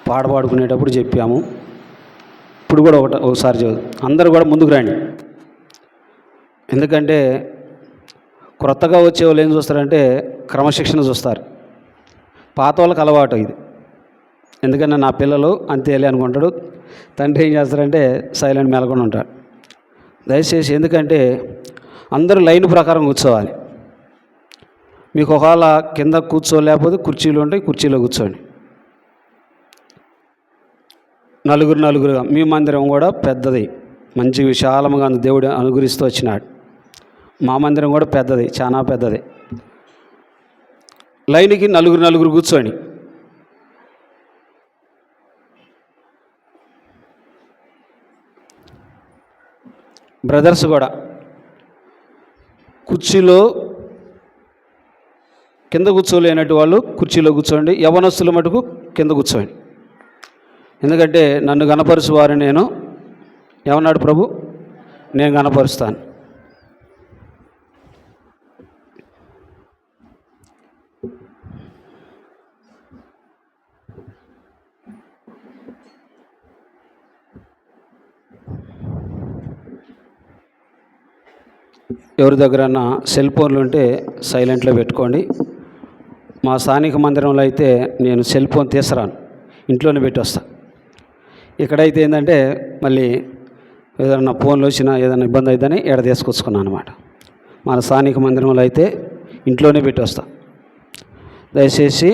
పాడుకునేటప్పుడు చెప్పాము. ఇప్పుడు కూడా ఒకసారి చదువు. అందరూ కూడా ముందుకు రండి. ఎందుకంటే క్రొత్తగా వచ్చే వాళ్ళు ఏం చూస్తారంటే క్రమశిక్షణ చూస్తారు. పాత వాళ్ళకి అలవాటు ఇది. ఎందుకంటే నా పిల్లలు అంతేలే అనుకుంటాడు. తండ్రి ఏం చేస్తారంటే సైలెంట్ మెలకొని ఉంటాడు. దయచేసి ఎందుకంటే అందరూ లైన్ ప్రకారం కూర్చోవాలి. మీకు ఒకవేళ కింద కూర్చోలేకపోతే కుర్చీలు ఉంటాయి, కుర్చీలో కూర్చోండి. నలుగురుగా. మీ మందిరం కూడా పెద్దది, మంచి విశాలంగా దేవుడు అనుగ్రహిస్తూ వచ్చినాడు. మా మందిరం కూడా పెద్దది, చాలా పెద్దది. లైన్కి నలుగురు కూర్చోండి. బ్రదర్స్ కూడా కుర్చీలో కింద కూర్చోలేనట్టు వాళ్ళు కుర్చీలో కూర్చోండి. యవనస్తుల మటుకు కింద కూర్చోండి. ఎందుకంటే నన్ను గణపరుచువారు నేను ఏమన్నాడు ప్రభు, నేను గణపరుస్తాను. ఎవరి దగ్గరన్నా సెల్ ఫోన్లు ఉంటే సైలెంట్లో పెట్టుకోండి. మా స్థానిక మందిరంలో అయితే నేను సెల్ ఫోన్ తీసుకురాను, ఇంట్లోనే పెట్టి వస్తాను. ఇక్కడైతే ఏంటంటే మళ్ళీ ఏదైనా ఫోన్లు వచ్చినా ఏదైనా ఇబ్బంది అవుతుందని ఎడ తీసుకొచ్చుకున్నాను అనమాట. మన స్థానిక మందిరంలో అయితే ఇంట్లోనే పెట్టి వస్తాను. దయచేసి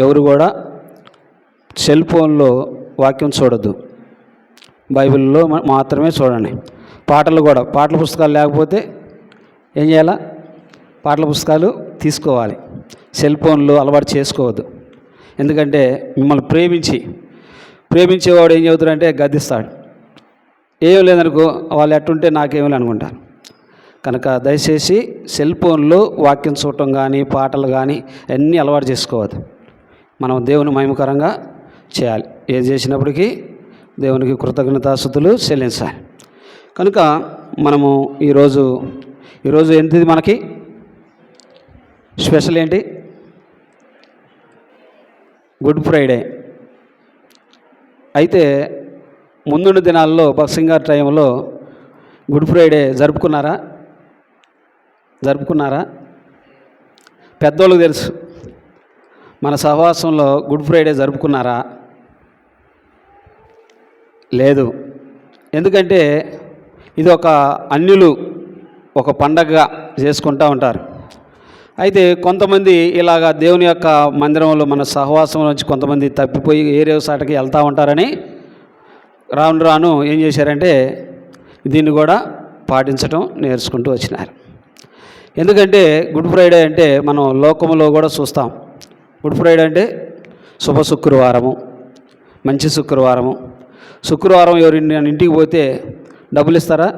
ఎవరు కూడా సెల్ ఫోన్లో వాక్యం చూడొద్దు, బైబిల్లో మాత్రమే చూడండి. పాటలు కూడా, పాటల పుస్తకాలు లేకపోతే ఏం చేయాలా, పాటల పుస్తకాలు తీసుకోవాలి. సెల్ ఫోన్లు అలవాటు చేసుకోవద్దు. ఎందుకంటే మిమ్మల్ని ప్రేమించేవాడు ఏం చెబుతాడంటే గద్దిస్తాడు. ఏం లేదనుకో, వాళ్ళు ఎట్టుంటే నాకేమీ అనుకుంటారు. కనుక దయచేసి సెల్ ఫోన్లో వాక్యం చూడటం కానీ పాటలు కానీ అన్నీ అలవాటు చేసుకోవద్దు. మనం దేవుని మహిమకరంగా చేయాలి. ఏది చేసినప్పటికీ దేవునికి కృతజ్ఞతాస్తుతులు చెల్లించాలి. కనుక మనము ఈరోజు ఏంటిది మనకి స్పెషల్ ఏంటి? Good Friday. అయితే ముందున్న దినాల్లో బాక్సింగ్ టైంలో గుడ్ ఫ్రైడే జరుపుకున్నారా? పెద్దోళ్ళకి తెలుసు. మన సహవాసంలో గుడ్ ఫ్రైడే జరుపుకున్నారా? లేదు. ఎందుకంటే ఇది ఒక అన్యులు ఒక పండగగా చేసుకుంటూ ఉంటారు. అయితే కొంతమంది ఇలాగా దేవుని యొక్క మందిరంలో మన సహవాసం నుంచి కొంతమంది తప్పిపోయి ఏరే సాటకి వెళ్తూ ఉంటారని రాను ఏం చేశారంటే దీన్ని కూడా పాటించడం నేర్చుకుంటూ వచ్చినారు. ఎందుకంటే గుడ్ ఫ్రైడే అంటే మనం లోకంలో కూడా చూస్తాం. గుడ్ ఫ్రైడే అంటే శుభ శుక్రవారము, మంచి శుక్రవారము. శుక్రవారం ఇంటికి పోతే డబ్బులు ఇస్తారా?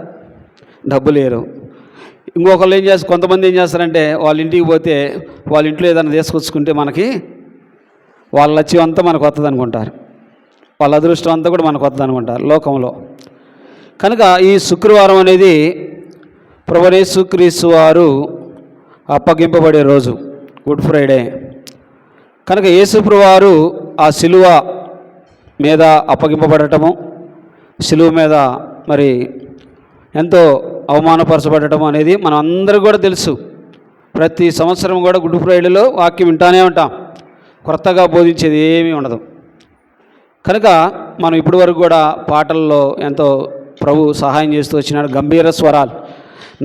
డబ్బులు లేరు. ఇంకొకళ్ళు కొంతమంది ఏం చేస్తారంటే వాళ్ళ ఇంటికి పోతే వాళ్ళ ఇంట్లో ఏదైనా తీసుకొచ్చుకుంటే మనకి వాళ్ళ లక్ష్యం అంతా మనకు వస్తుంది అనుకుంటారు, వాళ్ళ అదృష్టం అంతా కూడా మనకు వస్తుంది అనుకుంటారు లోకంలో. కనుక ఈ శుక్రవారం అనేది ప్రభువైన యేసుక్రీస్తు వారు అప్పగింపబడే రోజు, గుడ్ ఫ్రైడే. కనుక యేసుప్రభువు వారు ఆ శిలువ మీద అప్పగింపబడటము, శిలువ మీద మరి ఎంతో అవమానపరచబడటం అనేది మనం అందరూ కూడా తెలుసు. ప్రతి సంవత్సరం కూడా గుడ్ ఫ్రైడేలో వాక్యం వింటానే ఉంటాం. కొత్తగా బోధించేది ఏమీ ఉండదు. కనుక మనం ఇప్పటి వరకు కూడా పాటల్లో ఎంతో ప్రభు సహాయం చేస్తూ వచ్చినాడు. గంభీర స్వరాలు,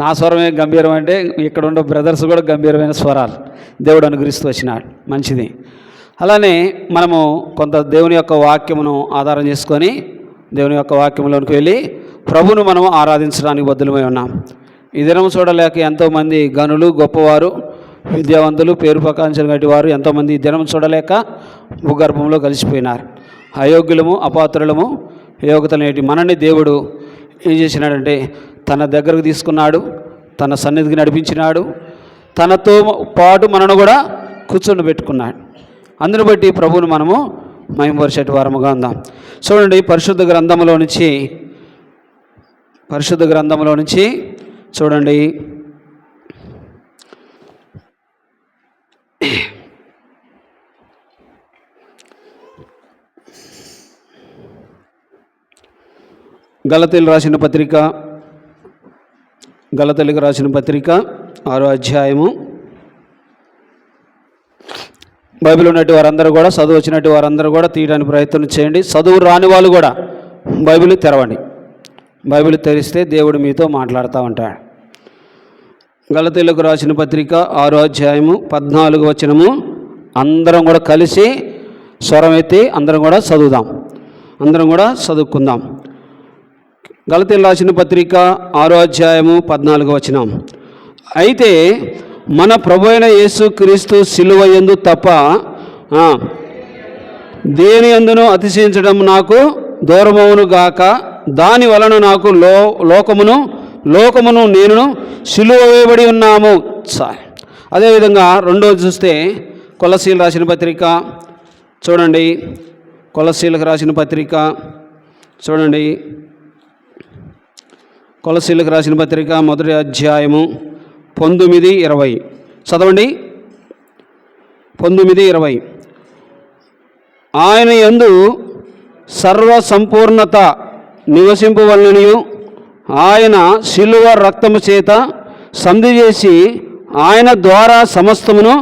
నా స్వరమే గంభీరం అంటే ఇక్కడ ఉన్న బ్రదర్స్ కూడా గంభీరమైన స్వరాలు దేవుడు అనుగ్రహిస్తూ వచ్చినాడు. మంచిది. అలానే మనము కొంత దేవుని యొక్క వాక్యమును ఆధారం చేసుకొని దేవుని యొక్క వాక్యంలోనికి వెళ్ళి ప్రభును మనం ఆరాధించడానికి బద్దులమై ఉన్నాం. ఈ దినం చూడలేక ఎంతోమంది గనులు, గొప్పవారు, విద్యావంతులు, పేరు ప్రకాంక్షలు గట్టి వారు ఎంతోమంది ఈ దినం చూడలేక భూగర్భంలో కలిసిపోయినారు. అయోగ్యులము, అపాత్రులము, యోగ్యత నేటి మనని దేవుడు ఏం చేసినాడంటే తన దగ్గరకు తీసుకున్నాడు, తన సన్నిధికి నడిపించినాడు, తనతో పాటు మనను కూడా కూర్చొని పెట్టుకున్నాడు. అందును బట్టి ప్రభువును మనము మహిమపరిచేటి వారముగా ఉందాం. చూడండి, పరిశుద్ధ గ్రంథంలో నుంచి చూడండి, గలతీలకు రాసిన పత్రిక 6వ అధ్యాయము. బైబిల్ ఉన్నట్టు వారందరూ కూడా, చదువు వచ్చినట్టు వారందరూ కూడా తీయడానికి ప్రయత్నం చేయండి. చదువు రాని వాళ్ళు కూడా బైబిల్ తెరవండి. బైబిల్ తెరిస్తే దేవుడు మీతో మాట్లాడుతూ ఉంటాడు. గలతీలకు రాసిన పత్రిక 6వ అధ్యాయము 14వ వచనము. అందరం కూడా కలిసి స్వరం ఎత్తి అందరం కూడా చదువుదాం, అందరం కూడా చదువుకుందాం. గలతీలకు రాసిన పత్రిక 6వ అధ్యాయము 14వ వచనం. అయితే మన ప్రభు అయిన యేసు క్రీస్తు శిలువ యందు తప్ప దేని యందును అతిశయించడం నాకు దూరమవును గాక. దాని వలన నాకు లోకమును నేను శిలువ వేయబడి ఉన్నాము. అదేవిధంగా రెండోది చూస్తే కొలస్సీలకు రాసిన పత్రిక చూడండి. కొలస్సీలకు రాసిన పత్రిక చూడండి. కొలస్సీలకు రాసిన పత్రిక 1వ అధ్యాయము 19-20 చదవండి. 19-20. ఆయన యందు సర్వ సంపూర్ణత నివసింపవలననియు ఆయన శిలువ రక్తము చేత సంధి చేసి ఆయన ద్వారా సమస్తమును,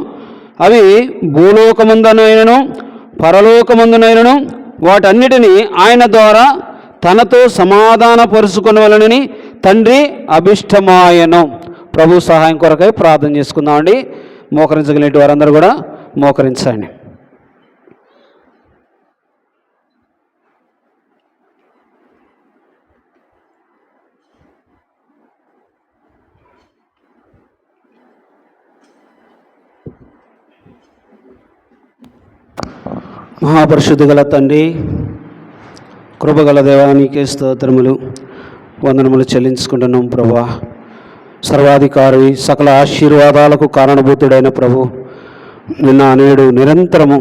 అవి భూలోకమందునైనను పరలోకమందునైనను వాటన్నిటినీ ఆయన ద్వారా తనతో సమాధానపరుచుకొనవలనని తండ్రి అభిష్టమాయను. ప్రభు సహాయం కొరకై ప్రార్థన చేసుకుందామండి. మోకరించగలిగిన వారందరూ కూడా మోకరించండి. మహాపరిశుద్ధ గల తండ్రి, కృపగల దేవానికి స్తోత్రములు, వందనములు చెల్లించుకుంటున్నాం. ప్రభా, సర్వాధికారి, సకల ఆశీర్వాదాలకు కారణభూతుడైన ప్రభు, నిన్న నేడు నిరంతరము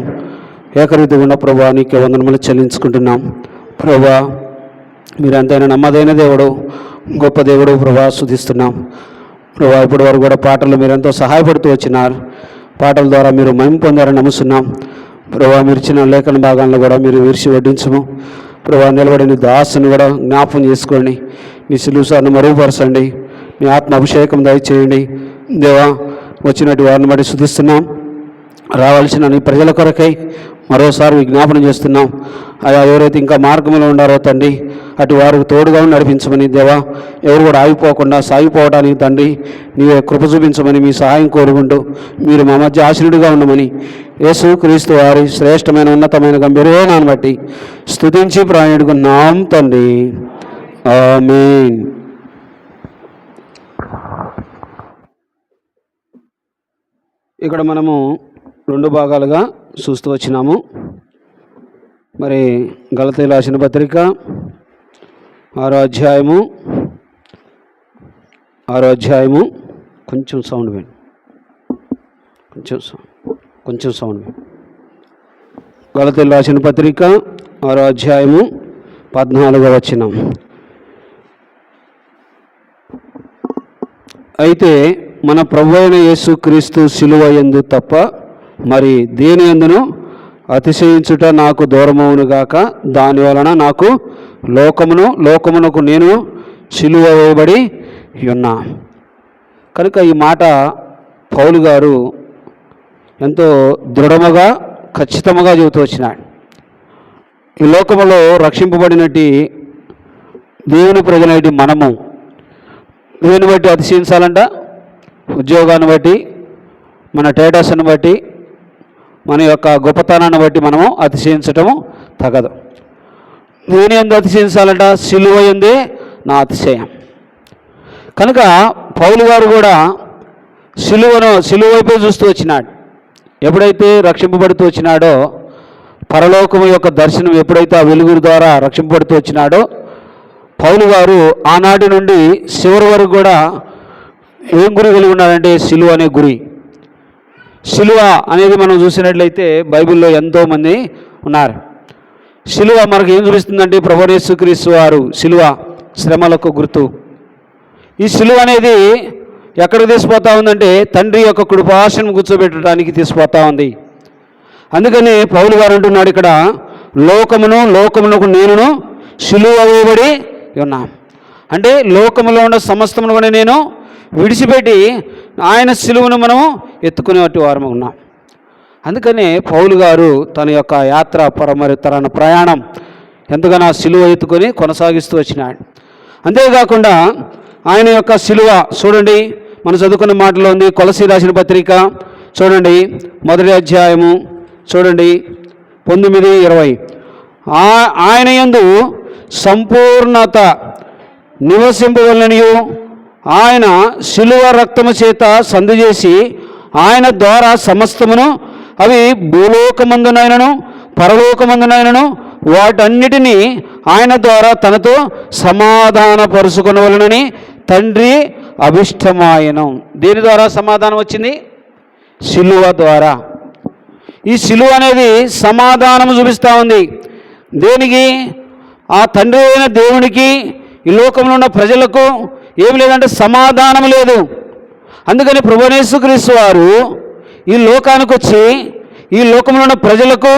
ఏకరీతిగా ఉన్న ప్రభా, నీకే వందనములు చెల్లించుకుంటున్నాం. ప్రభా, మీరంతైనా నమ్మదైన దేవుడు, గొప్ప దేవుడు ప్రభా, స్తుతిస్తున్నాం. ప్రభా, ఇప్పటి వరకు కూడా పాటలు మీరెంతో సహాయపడుతూ వచ్చినారు. పాటల ద్వారా మీరు మహిమ పొందారని నమ్ముతున్నాం. ప్రభా, మీరు ఇచ్చిన లేఖన భాగాలను కూడా మీరు విరిచి వడ్డించము. ప్రభా, నిలబడిన దాసుని కూడా జ్ఞాపకం చేసుకోండి. మీ సిలుసాన్ని మరుగుపరచండి. మీ ఆత్మ అభిషేకం దయచేయండి. దేవా, వచ్చినట్టు వారిని బట్టి స్తుతిస్తున్నాం. రావాల్సిన నీ ప్రజల కొరకై మరోసారి విజ్ఞాపనం చేస్తున్నాం. అయా, ఎవరైతే ఇంకా మార్గంలో ఉండారో తండ్రి, అటు వారికి తోడుగా నడిపించమని దేవా, ఎవరు కూడా ఆగిపోకుండా సాగిపోవడానికి తండ్రి నీవే కృప చూపించమని మీ సహాయం కోరుకుంటూ మీరు మా మధ్య ఆశీనుడిగా ఉండమని యేసు క్రీస్తు వారి శ్రేష్టమైన ఉన్నతమైన గంభీరనాన్ని బట్టి స్తుతించి ప్రాణుడుకున్నాం తండ్రి. ఆమేన్. ఇక్కడ మనము 2 భాగాలుగా చూస్తూ వచ్చినాము. మరి గలతీలకు రాసిన పత్రిక 6వ అధ్యాయము కొంచెం సౌండ్ విను, కొంచెం సౌండ్ విను. గలతీలకు రాసిన పత్రిక 6వ అధ్యాయము 14వ వచనం. అయితే మన ప్రభువైన యేసు క్రీస్తు శిలువ యందు తప్ప మరి దేని యందును అతిశయించుట నాకు దూరమవును గాక. దాని వలన నాకు లోకమునకు నేను శిలువ వేయబడి ఉన్నా. కనుక ఈ మాట పౌలు గారు ఎంతో దృఢముగా ఖచ్చితంగా చెబుతూ వచ్చినాడు. ఈ లోకములో రక్షింపబడినట్టు దేవుని ప్రజలైన మనము దేని బట్టి అతిశయించాలంట? ఉద్యోగాన్ని బట్టి, మన స్టేటస్ని బట్టి, మన యొక్క గొప్పతనాన్ని బట్టి మనము అతిశయించటము తగదు. దేని యందు అతిశయించాలంట? శిలువ యందే నా అతిశయం. కనుక పౌలు గారు కూడా శిలువ వైపే చూస్తూ వచ్చినాడు. ఎప్పుడైతే రక్షింపబడుతూ వచ్చినాడో, పరలోకము యొక్క దర్శనం ఎప్పుడైతే ఆ వెలుగు ద్వారా రక్షింపబడుతూ వచ్చినాడో, పౌలు గారు ఆనాటి నుండి చివరి వరకు కూడా ఏం గురి కలిగి ఉన్నాడంటే శిలువ అనే గురి. శిలువ అనేది మనం చూసినట్లయితే బైబిల్లో ఎంతోమంది ఉన్నారు. శిలువ మనకు ఏం చూపిస్తుందంటే ప్రభువైన యేసుక్రీస్తు వారు శిలువ శ్రమలకు గుర్తు. ఈ శిలువ అనేది ఎక్కడికి తీసుకుపోతా ఉందంటే తండ్రి యొక్క కృపాసనం కూర్చోబెట్టడానికి తీసుకుపోతా ఉంది. అందుకని పౌలు గారు అంటున్నాడు ఇక్కడ, లోకమునకు నేనును శిలువ వేయబడి ఉన్నాం. అంటే లోకములో ఉన్న సమస్తమును కూడా నేను విడిచిపెట్టి ఆయన సిలువను మనం ఎత్తుకునేటి వారము ఉన్నాం. అందుకనే పౌలు గారు తన యొక్క యాత్ర తన ప్రయాణం ఎంతగానో సిలువ ఎత్తుకొని కొనసాగిస్తూ వచ్చినాడు. అంతేకాకుండా ఆయన యొక్క సిలువ చూడండి, మనం చదువుకున్న మాటలో ఉంది. కొలసీ రాసిన పత్రిక చూడండి, 1వ అధ్యాయము చూడండి 19-20. ఆయన యందు సంపూర్ణత నివసింపవలనియు ఆయన శిలువ రక్తము చేత సంధి చేసి ఆయన ద్వారా సమస్తమును, అవి భూలోకమందునైనను పరలోకమందునైనను వాటన్నిటినీ ఆయన ద్వారా తనతో సమాధానపరుచుకొనవలెనని తండ్రి అభిష్టమాయను. దేని ద్వారా సమాధానం వచ్చింది? శిలువ ద్వారా. ఈ శిలువ అనేది సమాధానం చూపిస్తూ ఉంది. దేనికి? ఆ తండ్రి అయిన దేవునికి ఈ లోకంలో ఉన్న ప్రజలకు ఏమి లేదంటే సమాధానం లేదు. అందుకని ప్రభువైన యేసుక్రీస్తు వారు ఈ లోకానికి వచ్చి ఈ లోకంలో ఉన్న ప్రజలకు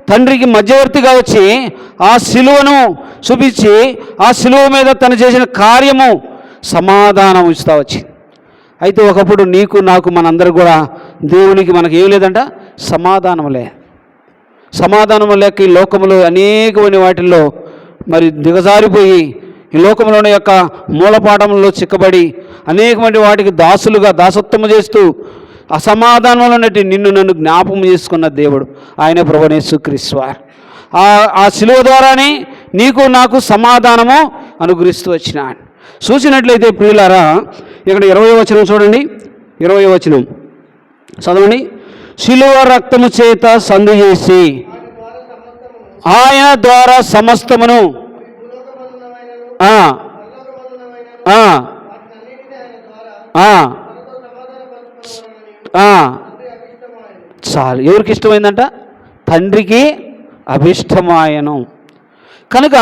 తండ్రికి మధ్యవర్తిగా వచ్చి ఆ శిలువను చూపించి ఆ శిలువ మీద తను చేసిన కార్యము సమాధానం ఇస్తూ వచ్చింది. అయితే ఒకప్పుడు నీకు నాకు మనందరూ కూడా దేవునికి మనకు ఏం లేదంట సమాధానం లేక ఈ లోకంలో అనేకమైన వాటిల్లో మరి దిగజారిపోయి ఈ లోకంలోని యొక్క మూలపాఠంలో చిక్కబడి అనేకమంది వాటికి దాసత్వము చేస్తూ అసమాధానంలో నిన్ను నన్ను జ్ఞాపకం చేసుకున్న దేవుడు ఆయన ప్రభువైన యేసుక్రీస్తు వారు. ఆ శిలువ ద్వారానే నీకు నాకు సమాధానము అనుగ్రహిస్తూ వచ్చినాడు. చూసినట్లయితే ప్రియులారా, ఇక్కడ 20వ వచనం చూడండి, 20వ వచనం చదవండి. శిలువ రక్తము చేత సంధి చేసి ఆయన ద్వారా సమస్తమును, చాలు. ఎవరికి ఇష్టమైందంట? తండ్రికి అభిష్టమాయను. కనుక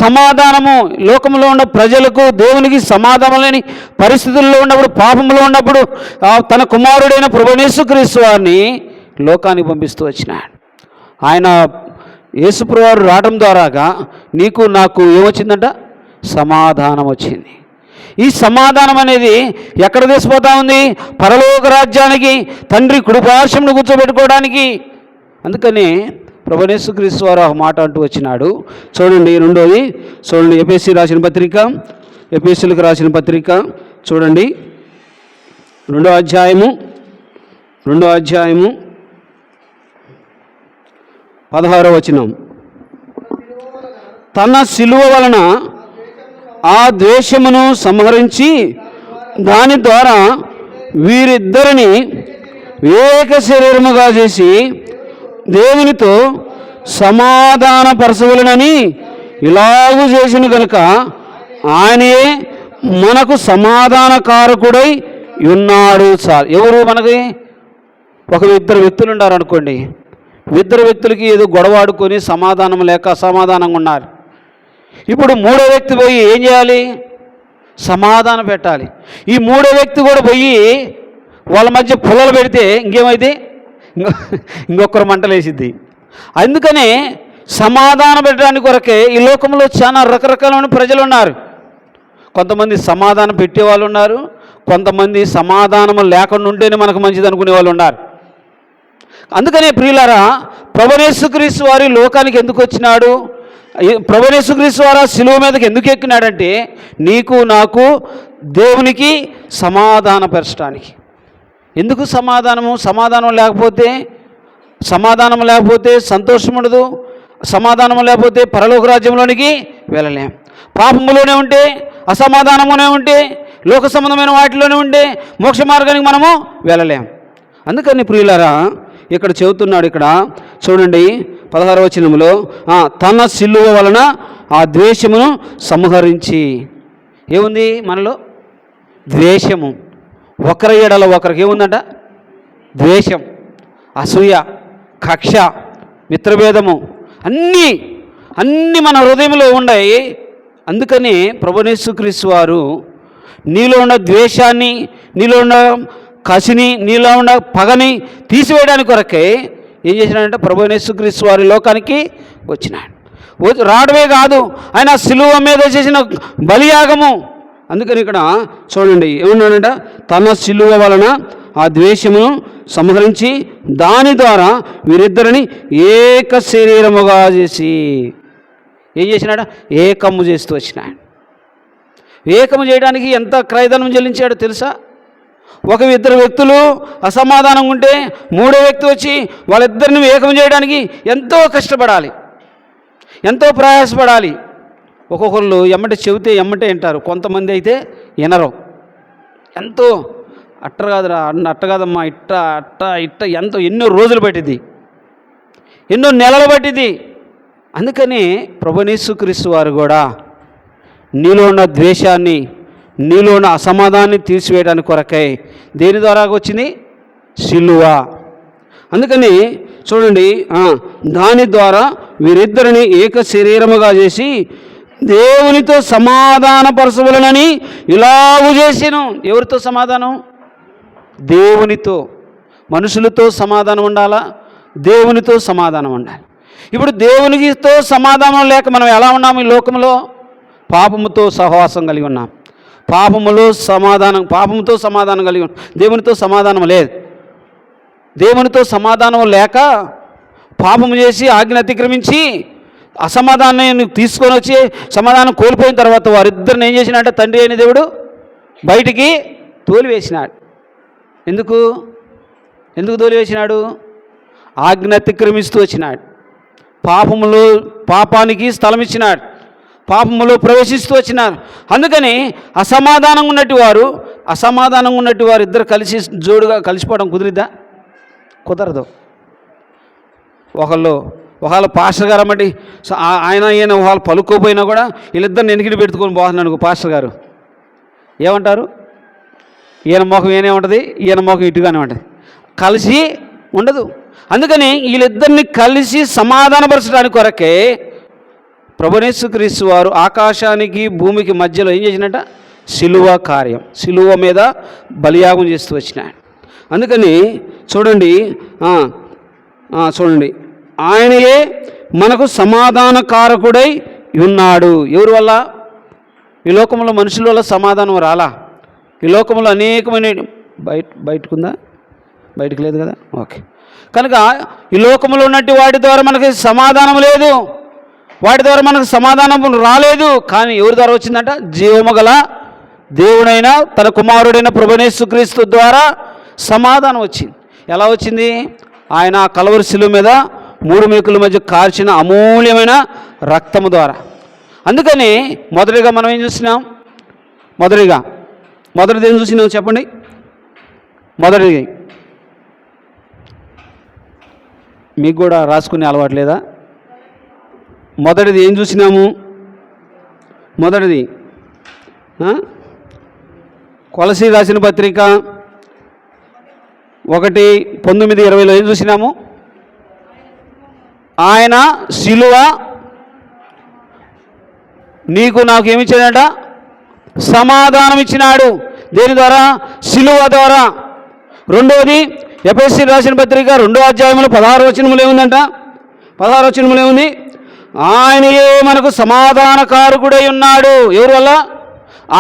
సమాధానము లోకంలో ఉన్న ప్రజలకు దేవునికి సమాధానం లేని పరిస్థితుల్లో ఉన్నప్పుడు, పాపంలో ఉన్నప్పుడు తన కుమారుడైన ప్రభువైన యేసుక్రీస్తు వారిని లోకానికి పంపిస్తూ వచ్చినాడు. ఆయన యేసుప్రభువు వారు రావడం ద్వారాగా నీకు నాకు ఏమొచ్చిందంట? సమాధానం వచ్చింది. ఈ సమాధానం అనేది ఎక్కడ తీసుకుపోతా ఉంది? పరలోక రాజ్యానికి, తండ్రి కుడిపార్శ్వమును కూర్చోబెట్టుకోవడానికి. అందుకని ప్రభువైన యేసుక్రీస్తు వారు ఒక మాట అంటూ వచ్చినాడు. చూడండి, రెండోది చూడండి, ఎఫెసీయులకు రాసిన పత్రిక చూడండి, 2వ అధ్యాయము 16వ వచనం. తన శిలువ వలన ఆ ద్వేషమును సంహరించి దాని ద్వారా వీరిద్దరిని ఏక శరీరముగా చేసి దేవునితో సమాధానపరచవలెనని ఇలాగూ చేసిన కనుక ఆయనే మనకు సమాధానకారకుడై ఉన్నాడు. చాలు. ఎవరు మనకి? ఇద్దరు వ్యక్తులు ఉన్నారు అనుకోండి. ఇద్దరు వ్యక్తులకి ఏదో గొడవాడుకొని సమాధానం లేక అసమాధానంగా ఉన్నారు. ఇప్పుడు మూడో వ్యక్తి పోయి ఏం చేయాలి? సమాధానం పెట్టాలి. ఈ మూడో వ్యక్తి కూడా పోయి వాళ్ళ మధ్య పుల్లలు పెడితే ఇంకేమైతే ఇంకొకరు మంటలేసిద్ది. అందుకనే సమాధానం పెట్టడానికి కొరకే ఈ లోకంలో చాలా రకరకాలైన ప్రజలు ఉన్నారు. కొంతమంది సమాధానం పెట్టేవాళ్ళు ఉన్నారు, కొంతమంది సమాధానం లేకుండా ఉంటేనే మనకు మంచిది అనుకునే వాళ్ళు ఉన్నారు. అందుకనే ప్రియులారా, ప్రభువైన యేసుక్రీస్తు వారి లోకానికి ఎందుకు వచ్చినాడు? ప్రభువైన యేసుక్రీస్తు వారు శిలువ మీదకి ఎందుకు ఎక్కినాడంటే నీకు నాకు దేవునికి సమాధానపరచడానికి. ఎందుకు సమాధానం లేకపోతే సంతోషం ఉండదు. సమాధానం లేకపోతే పరలోక రాజ్యంలోనికి వెళ్ళలేం. పాపములోనే ఉంటే, అసమాధానమునే ఉంటే, లోక సంబంధమైన వాటిలోనే ఉంటే మోక్ష మార్గానికి మనము వెళ్ళలేం. అందుకని ప్రియులారా, ఇక్కడ చెబుతున్నాడు. ఇక్కడ చూడండి 16వ వచనంలో, తన శిలువ వలన ఆ ద్వేషమును సంహరించి. ఏముంది మనలో? ద్వేషము. ఒకరి ఎడల ఒకరికి ఏముందంట? ద్వేషం, అసూయ, కక్ష, మిత్రభేదము అన్నీ మన హృదయంలో ఉన్నాయి. అందుకని ప్రభువైన యేసుక్రీస్తు వారు నీలో ఉన్న ద్వేషాన్ని, నీలో ఉన్న కసిని, నీలో ఉన్న పగని తీసివేయడానికి కొరకే ఏం చేసినాడంటే ప్రభువైన యేసుక్రీస్తు వారి లోకానికి వచ్చినాడు. రావడమే కాదు, ఆయన సిలువ మీద చేసిన బలియాగము. అందుకని ఇక్కడ చూడండి ఏమన్నాడంట, తన సిలువ వలన ఆ ద్వేషమును సంహరించి దాని ద్వారా వీరిద్దరిని ఏక శరీరముగా చేసి ఏం చేసినాడ, ఏకము చేస్తూ వచ్చినాడు. ఏకము చేయడానికి ఎంత క్రయధనం చెల్లించాడో తెలుసా? ఇద్దరు వ్యక్తులు అసమాధానంగా ఉంటే మూడో వ్యక్తి వచ్చి వాళ్ళిద్దరిని ఏకం చేయడానికి ఎంతో కష్టపడాలి, ఎంతో ప్రయాసపడాలి. ఒక్కొక్కళ్ళు ఎమ్మటే చెబితే ఎమ్మటే వింటారు, కొంతమంది అయితే వినరు. ఎంతో అట్ట కాదమ్మా ఇట్ట ఎన్నో రోజులు పట్టింది, ఎన్నో నెలలు పట్టింది. అందుకని ప్రభుయేసుక్రీస్తు వారు కూడా నీలో ఉన్న ద్వేషాన్ని, నీలో ఉన్న అసమాధానాన్ని తీర్చివేయడానికి కొరకై దేని ద్వారా వచ్చింది? సిలువ. అందుకని చూడండి, దాని ద్వారా వీరిద్దరిని ఏక శరీరముగా చేసి దేవునితో సమాధానపరచవలనని ఇలాగు చేసిను. ఎవరితో సమాధానం? దేవునితో. మనుషులతో సమాధానం ఉండాలా? దేవునితో సమాధానం ఉండాలి. ఇప్పుడు దేవునితో సమాధానం లేక మనం ఎలా ఉన్నాము ఈ లోకంలో? పాపముతో సహవాసం కలిగి ఉన్నాం. పాపముతో సమాధానం కలిగి ఉన్నాం. దేవునితో సమాధానం లేదు. దేవునితో సమాధానం లేక పాపము చేసి ఆజ్ఞ అతిక్రమించి అసమాధానాన్ని తీసుకొని వచ్చి సమాధానం కోల్పోయిన తర్వాత వారిద్దరిని ఏం చేసినట్టే తండ్రి అయిన దేవుడు బయటికి తోలివేసినాడు. ఎందుకు తోలివేసినాడు? ఆజ్ఞ అతిక్రమిస్తూ వచ్చినాడు. పాపానికి స్థలం ఇచ్చినాడు, పాపములో ప్రవేశిస్తూ వచ్చినారు. అందుకని అసమాధానంగా ఉన్నట్టు వారు ఇద్దరు కలిసి జోడుగా కలిసిపోవడం కుదిరిద్దా? కుదరదు. ఒకళ్ళు పాస్టర్ గారు అమ్మటి ఈయన వాళ్ళు పలుకోపోయినా కూడా వీళ్ళిద్దరిని ఎనికిడి పెట్టుకొని పోతున్నాను అనుకో, పాస్టర్ గారు ఏమంటారు? ఈయన మొఖం ఏనే ఉంటుంది, ఈయన మొఖం ఇటుగానే ఉంటుంది, కలిసి ఉండదు. అందుకని వీళ్ళిద్దరిని కలిసి సమాధానపరచడానికి కొరకే ప్రభుయేసుక్రీస్తు వారు ఆకాశానికి భూమికి మధ్యలో ఏం చేసినట్ట? సిలువ కార్యం, సిలువ మీద బలియాగం చేస్తూ వచ్చినాడు. అందుకని చూడండి, ఆయనయే మనకు సమాధానకారకుడై ఉన్నాడు. ఎవరి వల్ల? ఈ లోకంలో మనుషుల వల్ల సమాధానం రాలా. ఈ లోకంలో అనేకమైన బయటకుందా? బయటకు లేదు కదా, ఓకే. కనుక ఈ లోకంలో ఉన్నట్టు వాటి ద్వారా మనకి సమాధానం లేదు, వాటి ద్వారా మనకు సమాధానం రాలేదు. కానీ ఎవరి ద్వారా వచ్చిందంట? జీవము గల దేవుడైన తన కుమారుడైన ప్రభుయేసుక్రీస్తు ద్వారా సమాధానం వచ్చింది. ఎలా వచ్చింది? ఆయన కలవరి శిలువ మీద 3 మేకుల మధ్య కార్చిన అమూల్యమైన రక్తము ద్వారా. అందుకని మొదటిగా మనం ఏం చూసినాం? మొదటిది ఏం చూసినాం చెప్పండి? మొదటిది మీకు కూడా రాసుకునే అలవాటు లేదా? మొదటిది ఏం చూసినాము? మొదటిది కొలసీ రాసిన పత్రిక 1:19-20లో ఏం చూసినాము? ఆయన సిలువ నీకు నాకు ఏమిచ్చాడట? సమాధానం ఇచ్చినాడు. దేని ద్వారా? సిలువ ద్వారా. రెండవది ఎఫెసీ రాసిన పత్రిక 2వ అధ్యాయంలో 16వ వచనములో ఏముందంట? 16వ వచనములో ఏముంది? ఆయనయే మనకు సమాధానకారకుడై ఉన్నాడు. ఎవరి వల్ల?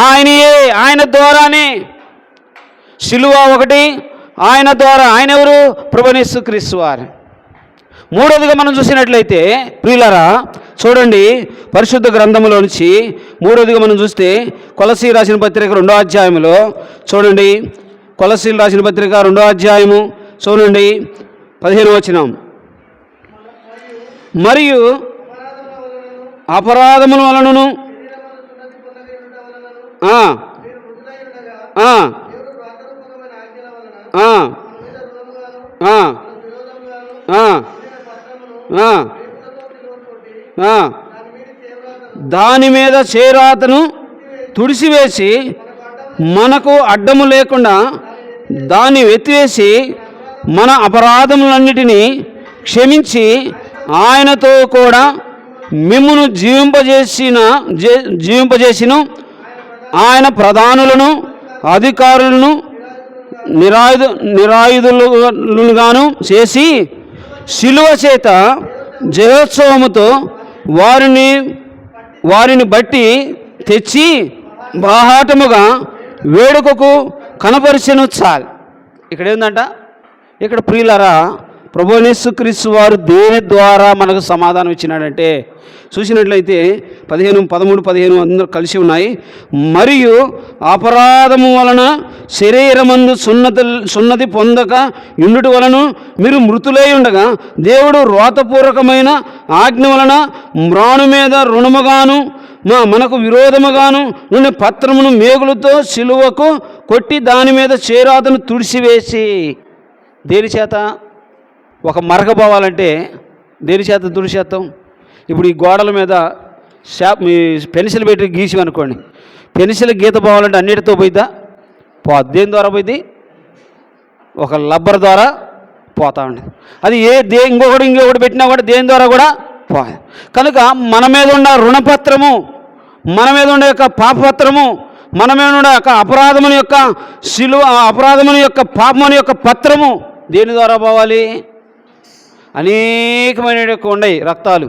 ఆయనయే, ఆయన ద్వారానే. సిలువ ఒకటి, ఆయన ద్వారా. ఆయన ఎవరు? ప్రభుయేసుక్రీస్తు వారు. మూడవదిగా మనం చూసినట్లయితే ప్రియులారా చూడండి, పరిశుద్ధ గ్రంథంలో నుంచి మూడవదిగా మనం చూస్తే కొలసీ రాసిన పత్రిక 2వ అధ్యాయంలో చూడండి, కొలసీలు రాసిన పత్రిక 2వ అధ్యాయము చూడండి 15వ వచనం. మరియు అపరాధముల వలనను దాని మీద చేరాతను తుడిసివేసి మనకు అడ్డము లేకుండా దాన్ని వెతివేసి మన అపరాధములన్నిటినీ క్షమించి ఆయనతో కూడా మిమ్మును జీవింపజేసిన ఆయన ప్రధానులను అధికారులను నిరాయుధులుగాను చేసి శిలువ చేత జయోత్సవముతో వారిని బట్టి తెచ్చి బాహాటముగా వేడుకకు కనపరిచెను చాలు. ఇక్కడ ఏంటంట, ఇక్కడ ప్రియులారా, ప్రభువైన యేసుక్రీస్తు వారు దేని ద్వారా మనకు సమాధానం ఇచ్చినాడంటే చూసినట్లయితే 13 అందరూ కలిసి ఉన్నాయి. మరియు అపరాధము వలన శరీరమందు సున్నతి పొందక ఇండుటి వలన మీరు మృతులై ఉండగా దేవుడు రోతపూర్వకమైన ఆజ్ఞ వలన మ్రాను మీద రుణముగాను మనకు విరోధముగాను నుండి పత్రమును మేగులతో సిలువకు కొట్టి దాని మీద చేరాతను తుడిసివేసి. దేని చేత? ఒక మరక పోవాలంటే దేని చేత తుడిచేస్తాం? ఇప్పుడు ఈ గోడల మీద పెన్సిల్ పెట్టి గీసి అనుకోండి, పెన్సిల్ గీత పోవాలంటే అన్నిటితో పోయిద్దా? దేని ద్వారా పోయింది? ఒక లబ్బర్ ద్వారా పోతా ఉండేది. అది ఇంకొకటి పెట్టినా కూడా దేని ద్వారా కూడా పోదు. కనుక మన మీద ఉన్న రుణపత్రము, మన మీద ఉండే యొక్క పాపపత్రము, మన మీద ఉండే యొక్క అపరాధముని యొక్క అపరాధముని యొక్క పాపముని యొక్క పత్రము దేని ద్వారా పోవాలి? అనేకమైన ఉన్నాయి రక్తాలు,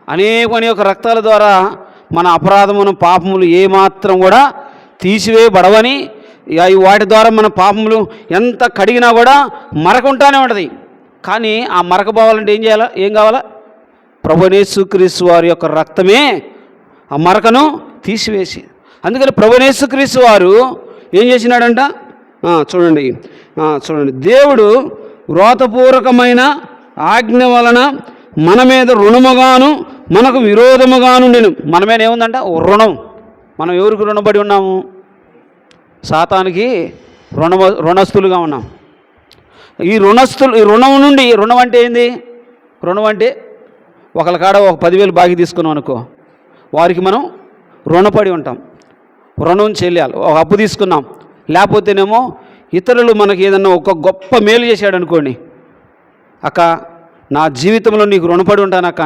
అనేకమైన యొక్క రక్తాల ద్వారా మన అపరాధమును పాపములు ఏమాత్రం కూడా తీసివేయబడవని, వాటి ద్వారా మన పాపములు ఎంత కడిగినా కూడా మరకుంటానే ఉంటుంది. కానీ ఆ మరక పోవాలంటే ఏం కావాలా? ప్రభువైన యేసుక్రీస్తు వారి యొక్క రక్తమే ఆ మరకను తీసివేసి. అందుకని ప్రభువైన యేసుక్రీస్తు వారు ఏం చేసినాడంట? చూడండి, దేవుడు రోతపూర్వకమైన ఆజ్ఞ వలన మన మీద రుణముగాను మనకు విరోధముగాను నేను. మన మీద ఏముందంట? రుణం. మనం ఎవరికి రుణపడి ఉన్నాము? సాతానికి రుణస్థులుగా ఉన్నాం. ఈ రుణం నుండి, రుణం అంటే ఏంది? రుణం అంటే ఒకళ్ళ కాడ ఒక 10,000 బాకీ తీసుకున్నాం అనుకో, వారికి మనం రుణపడి ఉంటాం, రుణం చెల్లాలి. ఒక అప్పు తీసుకున్నాం, లేకపోతేనేమో ఇతరులు మనకి ఏదన్నా ఒక గొప్ప మేలు చేశాడు అనుకోండి, అక్క నా జీవితంలో నీకు రుణపడి ఉంటాను అక్క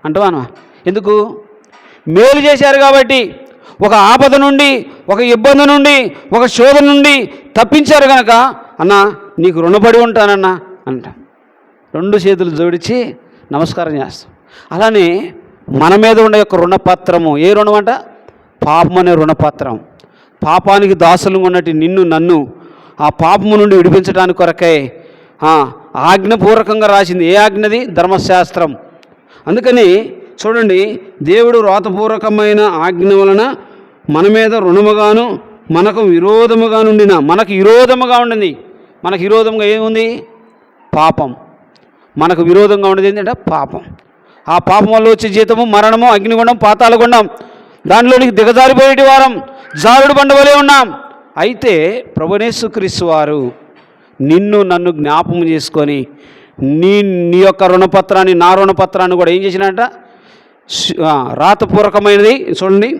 అంటావా? ఎందుకు? మేలు చేశారు కాబట్టి, ఒక ఆపద నుండి, ఒక ఇబ్బంది నుండి, ఒక శోధన నుండి తప్పించారు కనుక అన్న నీకు రుణపడి ఉంటానన్నా అంటాం. 2 చేతులు జోడించి నమస్కారం చేస్తాం. అలానే మన మీద ఉండే యొక్క రుణపత్రము ఏ రుణం అంట? పాపం అనే రుణపత్రం. పాపానికి దాసులుగా ఉన్నట్టు నిన్ను నన్ను ఆ పాపము నుండి విడిపించడానికి కొరకై ఆజ్ఞపూర్వకంగా రాసింది. ఏ ఆజ్ఞది? ధర్మశాస్త్రం. అందుకని చూడండి, దేవుడు రోతపూర్వకమైన ఆజ్ఞ వలన మన మీద రుణముగాను మనకు విరోధముగా ఉండిన, మనకు విరోధముగా ఉండింది. మనకు విరోధంగా ఏముంది? పాపం. మనకు విరోధంగా ఉండేది ఏంటంటే పాపం. ఆ పాపం వల్ల వచ్చే జీతము మరణము, అగ్నిగుండం, పాతాళగుండం. దానిలోనికి దిగజారిపోయేటి వారం, జారుడు బండ వలె ఉన్నాం. అయితే ప్రభువైన యేసుక్రీస్తు వారు నిన్ను నన్ను జ్ఞాపకం చేసుకొని నీ యొక్క రుణపత్రాన్ని, నా రుణపత్రాన్ని కూడా ఏం చేసినట్ట? రాతపూర్వకమైనది. చూడండి,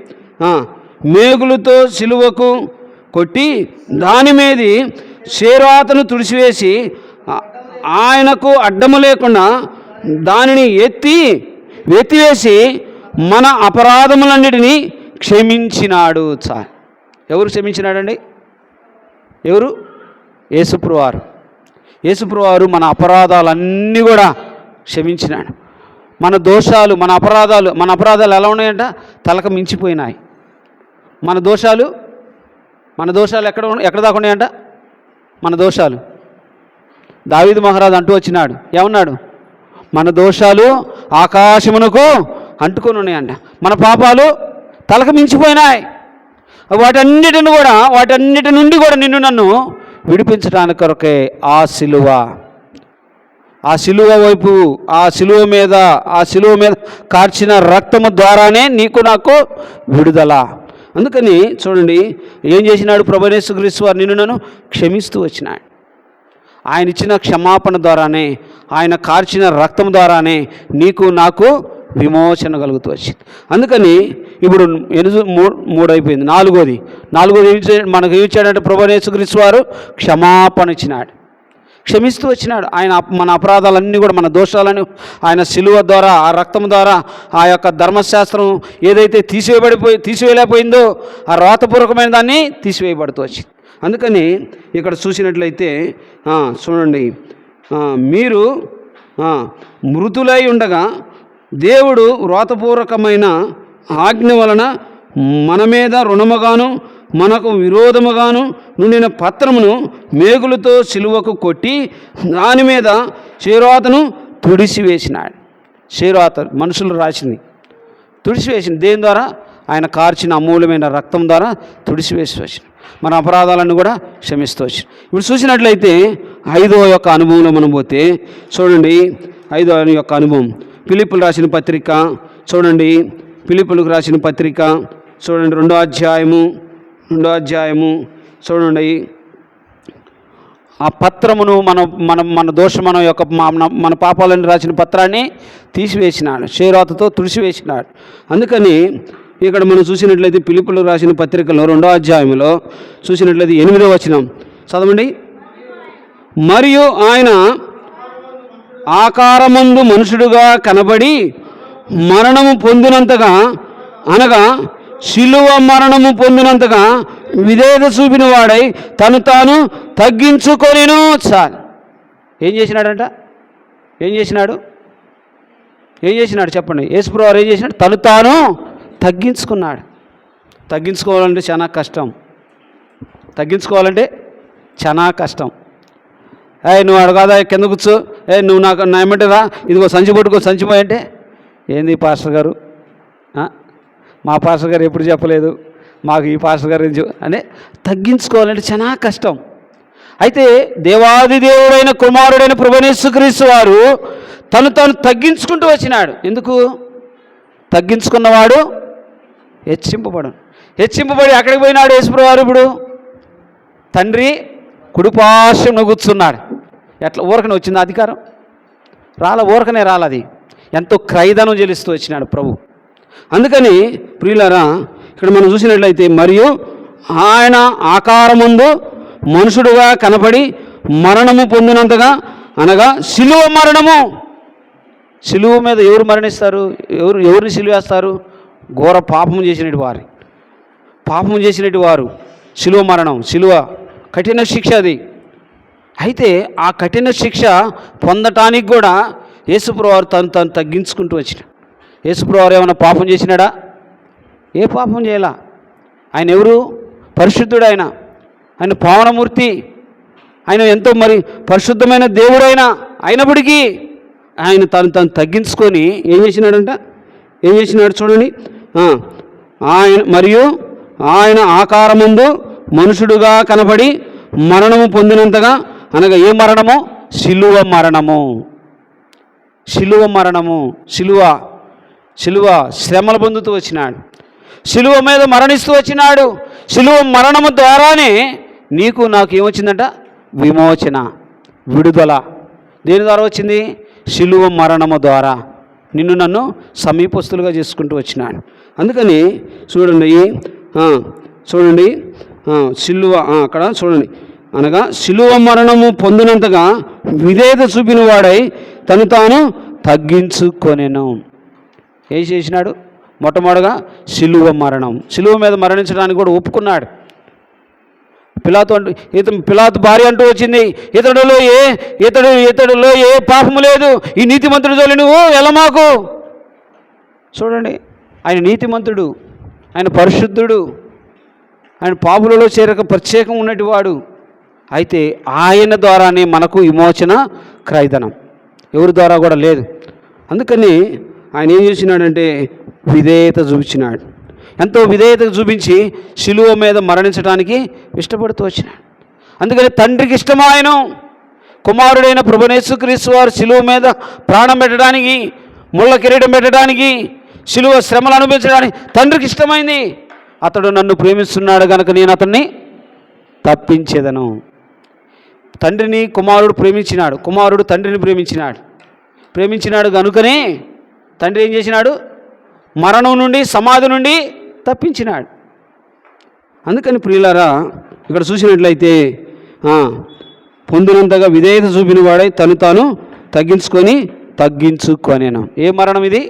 మేగులతో సిలువకు కొట్టి దాని మీద శేరాతను తుడిసివేసి ఆయనకు అడ్డము లేకుండా దానిని ఎత్తివేసి మన అపరాధములన్నిటినీ క్షమించినాడు. ఎవరు క్షమించినాడండి? ఎవరు? యేసుప్రభువారు. యేసుప్రభువారు మన అపరాధాలన్నీ కూడా క్షమించినాడు. మన దోషాలు, మన అపరాధాలు ఎలా ఉన్నాయంట? తలకు మించిపోయినాయి. మన దోషాలు ఎక్కడ దాకా ఉన్నాయంట? మన దోషాలు దావీదు మహారాజు అంటూ వచ్చినాడు. ఏమన్నాడు? మన దోషాలు ఆకాశమునకు అంటుకొని ఉన్నాయంట. మన పాపాలు తలకు మించిపోయినాయి. వాటన్నిటి నుండి కూడా నిన్ను నన్ను విడిపించడానికి కొరకే ఆ సిలువ వైపు, ఆ సిలువ మీద కార్చిన రక్తము ద్వారానే నీకు నాకు విడుదల. అందుకని చూడండి, ఏం చేసినాడు? ప్రభువైన యేసుక్రీస్తు వారు నిన్ను నన్ను క్షమిస్తూ వచ్చినాడు. ఆయన ఇచ్చిన క్షమాపణ ద్వారానే, ఆయన కార్చిన రక్తం ద్వారానే నీకు నాకు విమోచన కలుగుతూ వచ్చింది. అందుకని ఇప్పుడు 3 అయిపోయింది. నాలుగోది మనకు ఏమి ఇచ్చాడంటే ప్రభువైన యేసుక్రీస్తు వారు క్షమాపణ ఇచ్చినాడు, క్షమిస్తూ వచ్చినాడు. ఆయన మన అపరాధాలన్నీ కూడా, మన దోషాలను ఆయన సిలువ ద్వారా, ఆ రక్తం ద్వారా, ఆ యొక్క ధర్మశాస్త్రం ఏదైతే తీసివేయలేకపోయిందో ఆ రోతపూర్వకమైన దాన్ని తీసివేయబడుతూ వచ్చింది. అందుకని ఇక్కడ చూసినట్లయితే చూడండి, మీరు మృతులై ఉండగా దేవుడు వ్రాతపూర్వకమైన ఆజ్ఞ వలన మన మీద రుణముగాను మనకు విరోధముగాను నుండిన పత్రమును మేకులతో సిలువకు కొట్టి దాని మీద చేరాతను తుడిసివేసినాడు. చేరాత మనుషులు రాసింది తుడిసివేసింది. దేని ద్వారా? ఆయన కార్చిన అమూల్యమైన రక్తం ద్వారా తుడిసివేసి వచ్చిన మన అపరాధాలను కూడా క్షమిస్తూ వచ్చిన. ఇప్పుడు చూసినట్లయితే 5వ యొక్క అనుభవంలో మనం పోతే చూడండి, 5వ యొక్క అనుభవం ఫిలిప్పులు రాసిన పత్రిక చూడండి. ఫిలిప్పులకు రాసిన పత్రిక చూడండి, 2వ అధ్యాయము చూడండి. ఆ పత్రమును మన దోషం మన యొక్క మన పాపాలను రాసిన పత్రాన్ని తీసివేసినాడు, చేరాతతో తుడిసివేసినాడు. అందుకని ఇక్కడ మనం చూసినట్లయితే ఫిలిప్పులకు రాసిన పత్రికలో 2వ అధ్యాయంలో చూసినట్లయితే 8వ వచనం చదవండి. మరియు ఆయన ఆకారమందు మనుషుడుగా కనబడి మరణము పొందినంతగా, అనగా శిలువ మరణము పొందినంతగా విధేయత చూపిన వాడై తను తాను తగ్గించుకొనిను. చాలు. ఏం చేసినాడంట? ఏం చేసినాడు చెప్పండి. యేసుప్రభువారు ఏం చేసినాడు? తను తాను తగ్గించుకున్నాడు. తగ్గించుకోవాలంటే చాలా కష్టం. నువ్వు అడగాదా కింద కూర్చో, నువ్వు నాకు నా ఏమంటారా, ఇదిగో సంచి పట్టుకో, సంచిపోయి అంటే ఏంది పాస్టర్ గారు, మా పాస్టర్ గారు ఎప్పుడు చెప్పలేదు, మాకు ఈ పాస్టర్ గారు అని తగ్గించుకోవాలంటే చాలా కష్టం. అయితే దేవాది దేవుడైన కుమారుడైన ప్రభువైన యేసుక్రీస్తు వారు తను తగ్గించుకుంటూ వచ్చినాడు. ఎందుకు? తగ్గించుకున్నవాడు హెచ్చింపబడి ఎక్కడికి పోయినాడు యేసుప్రభువు వారు? ఇప్పుడు తండ్రి కుడిపార్శ్వంలో కూర్చున్నాడు. ఎట్లా ఊరకనే వచ్చింది అధికారం? ఊరకనే రాలది, ఎంతో క్రయధనం చెల్లిస్తూ వచ్చినాడు ప్రభు. అందుకని ప్రియులారా, ఇక్కడ మనం చూసినట్లయితే మరియు ఆయన ఆకారమందు మనుషుడుగా కనపడి మరణము పొందినంతగా, అనగా శిలువ మరణము. శిలువ మీద ఎవరు మరణిస్తారు? ఎవరిని సిలువేస్తారు? ఘోర పాపము చేసినట్టు వారు. శిలువ మరణం, శిలువ కఠిన శిక్ష అది. అయితే ఆ కఠిన శిక్ష పొందటానికి కూడా యేసుప్రభువు వారు తను తగ్గించుకుంటూ వచ్చిన. యేసుప్రభువు వారు ఏమైనా పాపం చేసినాడా? ఏ పాపం చేయాల. ఆయన ఎవరు? పరిశుద్ధుడు. ఆయన పావనమూర్తి. ఆయన ఎంతో పరిశుద్ధమైన దేవుడైన అయినప్పటికీ ఆయన తను తగ్గించుకొని ఏం చేసినాడు చూడండి. మరియు ఆయన ఆకారమందు మనుషుడుగా కనబడి మరణము పొందినంతగా, అనగా ఏ మరణము? శిలువ మరణము. శిలువ శ్రమలు పొందుతూ వచ్చినాడు. శిలువ మీద మరణిస్తూ వచ్చినాడు. శిలువ మరణము ద్వారానే నీకు నాకు ఏమొచ్చిందంట? విమోచన, విడుదల. దేని ద్వారా వచ్చింది? శిలువ మరణము ద్వారా నిన్ను నన్ను సమీపస్తులుగా చేసుకుంటూ వచ్చినాడు. అందుకని చూడండి శిలువ అక్కడ చూడండి, అనగా శిలువ మరణము పొందినంతగా విధేయత చూపిన వాడై తను తాను తగ్గించుకొనెను. ఏం చేసినాడు? మొట్టమొదటిగా శిలువ మరణం. శిలువ మీద మరణించడానికి కూడా ఒప్పుకున్నాడు. పిలాతు భార్య అంటూ వచ్చింది, ఇతడులో ఏ పాపము లేదు, ఈ నీతిమంతుడు జోలి నువ్వు వెళ్ళమాకు. చూడండి, ఆయన నీతిమంతుడు, ఆయన పరిశుద్ధుడు, ఆయన పాపులలో చేరక ప్రత్యేకం ఉన్నటివాడు. అయితే ఆయన ద్వారానే మనకు విమోచన, క్రయధనం. ఎవరి ద్వారా కూడా లేదు. అందుకని ఆయన ఏం చేసినాడంటే విధేయత చూపించినాడు. ఎంతో విధేయత చూపించి శిలువ మీద మరణించడానికి ఇష్టపడుతూ వచ్చినాడు. అందుకని తండ్రికి ఇష్టమైన కుమారుడైన ప్రభువైన యేసుక్రీస్తు వారు శిలువ మీద ప్రాణం పెట్టడానికి, ముళ్ళ కిరీటం పెట్టడానికి, శిలువ శ్రమలు అనుభవించడానికి తండ్రికి ఇష్టమైంది. అతడు నన్ను ప్రేమిస్తున్నాడు కనుక నేను అతన్ని తప్పించేదను. తండ్రిని కుమారుడు ప్రేమించినాడు, కుమారుడు తండ్రిని ప్రేమించినాడు కనుకనే తండ్రి ఏం చేసినాడు? మరణం నుండి, సమాధి నుండి తప్పించినాడు. అందుకని ప్రియులారా, ఇక్కడ చూసినట్లయితే పొందినంతగా విధేయత చూపిన వాడై తను తాను తగ్గించుకొనేను. ఏ మరణం ఇది?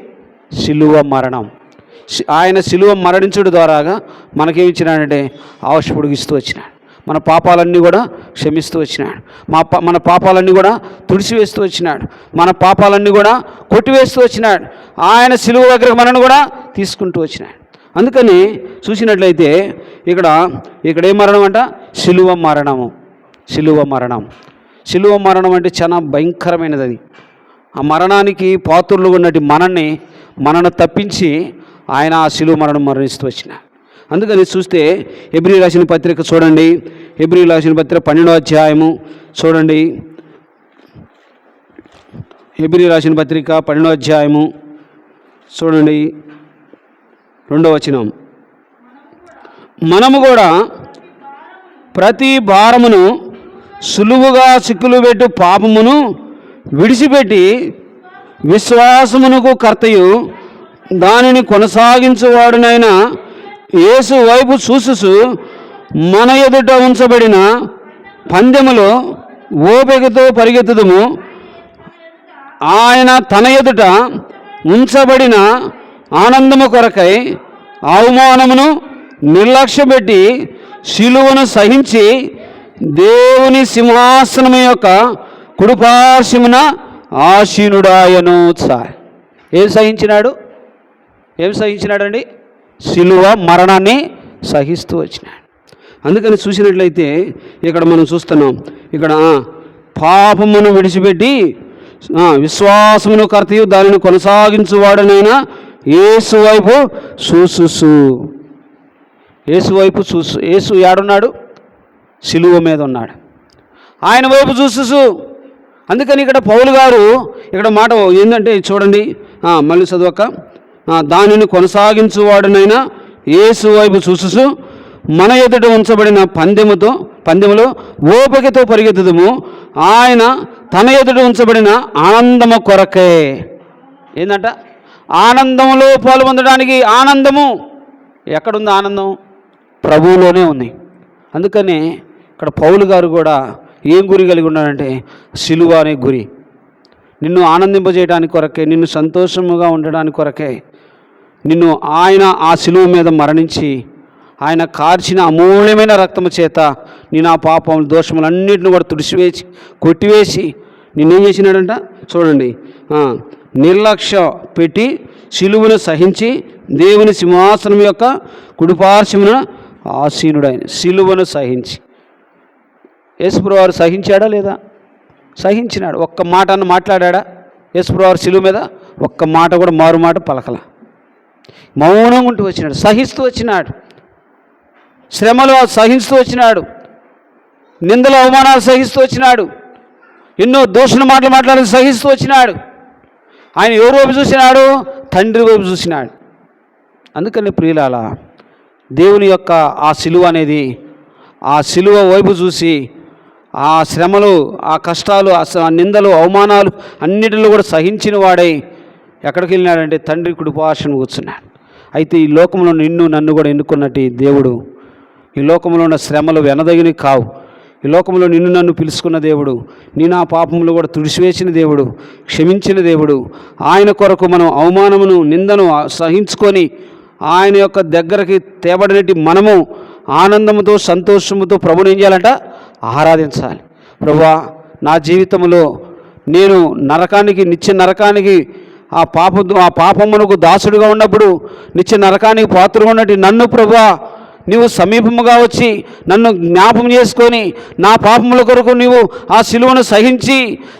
శిలువ మరణం. ఆయన శిలువ మరణించుడు ద్వారాగా మనకేమిచ్చినాడంటే ఆవశ పొడిగిస్తూ వచ్చినాడు. మన పాపాలన్నీ కూడా క్షమిస్తూ వచ్చినాడు. మన పాపాలన్నీ కూడా తుడిచివేస్తూ వచ్చినాడు. మన పాపాలన్నీ కూడా కొట్టివేస్తూ వచ్చినాడు. ఆయన సిలువ దగ్గరకు మనను కూడా తీసుకుంటూ వచ్చినాడు. అందుకని చూసినట్లయితే ఇక్కడ ఏం మరణం అంట? సిలువ మరణము. సిలువ మరణం. సిలువ మరణం అంటే చాలా భయంకరమైనది. అది ఆ మరణానికి పాత్రులు ఉన్నట్టు మనను తప్పించి ఆయన ఆ సిలువ మరణం మరణిస్తూ వచ్చినాడు. అందుకని చూస్తే హెబ్రీ రాసిన పత్రిక చూడండి. హెబ్రీ రాసిన పత్రిక 12వ అధ్యాయము చూడండి. హెబ్రీ రాసిన పత్రిక 12వ అధ్యాయము చూడండి 2వ వచనం. మనము కూడా ప్రతి భారమును సులువుగా చిక్కులు పెట్టు పాపమును విడిచిపెట్టి విశ్వాసమునకు కర్తయు దానిని కొనసాగించువాడునైన యేసు వైపు చూసుసు మన ఎదుట ఉంచబడిన పందెములో ఓపికతో పరిగెత్తుదుము. ఆయన తన ఎదుట ఉంచబడిన ఆనందము కొరకై అవమానమును నిర్లక్ష్యపెట్టి శిలువను సహించి దేవుని సింహాసనము యొక్క కుడిపార్శ్వమున ఆసీనుడాయను. ఏం సహించినాడండి? శిలువ మరణాన్ని సహిస్తూ వచ్చినాడు. అందుకని చూసినట్లయితే ఇక్కడ మనం చూస్తున్నాం, ఇక్కడ పాపమును విడిచిపెట్టి విశ్వాసమును కర్తయు దానిని కొనసాగించువాడనైనా యేసు వైపు చూసు. యేసు ఏడున్నాడు? శిలువ మీద ఉన్నాడు. ఆయన వైపు చూసు. అందుకని ఇక్కడ పౌలు గారు ఇక్కడ మాట ఏంటంటే చూడండి, మళ్ళీ చదవక, దానిని కొనసాగించువాడునైనా యేసు వైపు చూసు మన ఎదుట ఉంచబడిన పందెములో ఓపికతో పరిగెత్తుదుము. ఆయన తన ఎదుట ఉంచబడిన ఆనందము కొరకే. ఏంటంట? ఆనందంలో పాల్పొందడానికి. ఆనందము ఎక్కడుంది? ఆనందం ప్రభువులోనే ఉంది. అందుకని ఇక్కడ పౌలు గారు కూడా ఏం గురి కలిగి ఉన్నాడంటే సిలువ అనే గురి. నిన్ను ఆనందింపజేయడానికి కొరకే, నిన్ను సంతోషముగా ఉండడానికి కొరకే నిన్ను ఆయన ఆ సిలువ మీద మరణించి ఆయన కార్చిన అమూల్యమైన రక్తము చేత నేను ఆ పాపములు దోషములన్నింటిని కూడా తుడిచివేసి కొట్టివేసి నిన్నేం చేసినాడంట? చూడండి, నిర్లక్ష్య పెట్టి సిలువను సహించి దేవుని సింహాసనం యొక్క కుడిపార్శ్వమున ఆసీనుడైన. సిలువను సహించి యేసుప్రభువారు సహించాడా లేదా? సహించినాడు. ఒక్క మాట అన్న మాట్లాడా యేసుప్రభువారు సిలువ మీద? ఒక్క మాట కూడా మారు మాట పలకల. మౌనంగా ఉంటూ వచ్చినాడు. సహిస్తూ వచ్చినాడు. శ్రమలు సహిస్తూ వచ్చినాడు. నిందలు అవమానాలు సహిస్తూ వచ్చినాడు. ఎన్నో దూషణ మాటలు మాట్లాడి సహిస్తూ వచ్చినాడు. ఆయన ఎవరి వైపు చూసినాడు? తండ్రి వైపు చూసినాడు. అందుకని ప్రియులాల, దేవుని యొక్క ఆ సిలువ అనేది, ఆ సిలువ వైపు చూసి ఆ శ్రమలు, ఆ కష్టాలు, ఆ నిందలు, అవమానాలు అన్నిటిలో కూడా సహించిన వాడై ఎక్కడికి వెళ్ళినాడంటే తండ్రి కుడిపార్శ్వన కూర్చున్నాడు. అయితే ఈ లోకంలో నన్ను కూడా ఎన్నుకున్నట్టు దేవుడు, ఈ లోకంలో ఉన్న శ్రమలు వెనదగినవి కావు. ఈ లోకంలో నన్ను పిలుచుకున్న దేవుడు, నేను ఆ పాపములు కూడా తుడిచివేసిన దేవుడు, క్షమించిన దేవుడు. ఆయన కొరకు మనం అవమానమును, నిందను సహించుకొని ఆయన యొక్క దగ్గరికి తేబడినట్టు మనము ఆనందముతో, సంతోషముతో ప్రభుని ఏం చేయాలంట? ఆరాధించాలి. ప్రభువా, నా జీవితంలో నేను నిత్య నరకానికి ఆ పాపమునకు దాసుడుగా ఉన్నప్పుడు నిత్య నరకానికి పాత్రగా ఉన్నట్టు నన్ను ప్రభువా నీవు సమీపముగా వచ్చి నన్ను జ్ఞాపం చేసుకొని నా పాపముల కొరకు నీవు ఆ సిలువను సహించి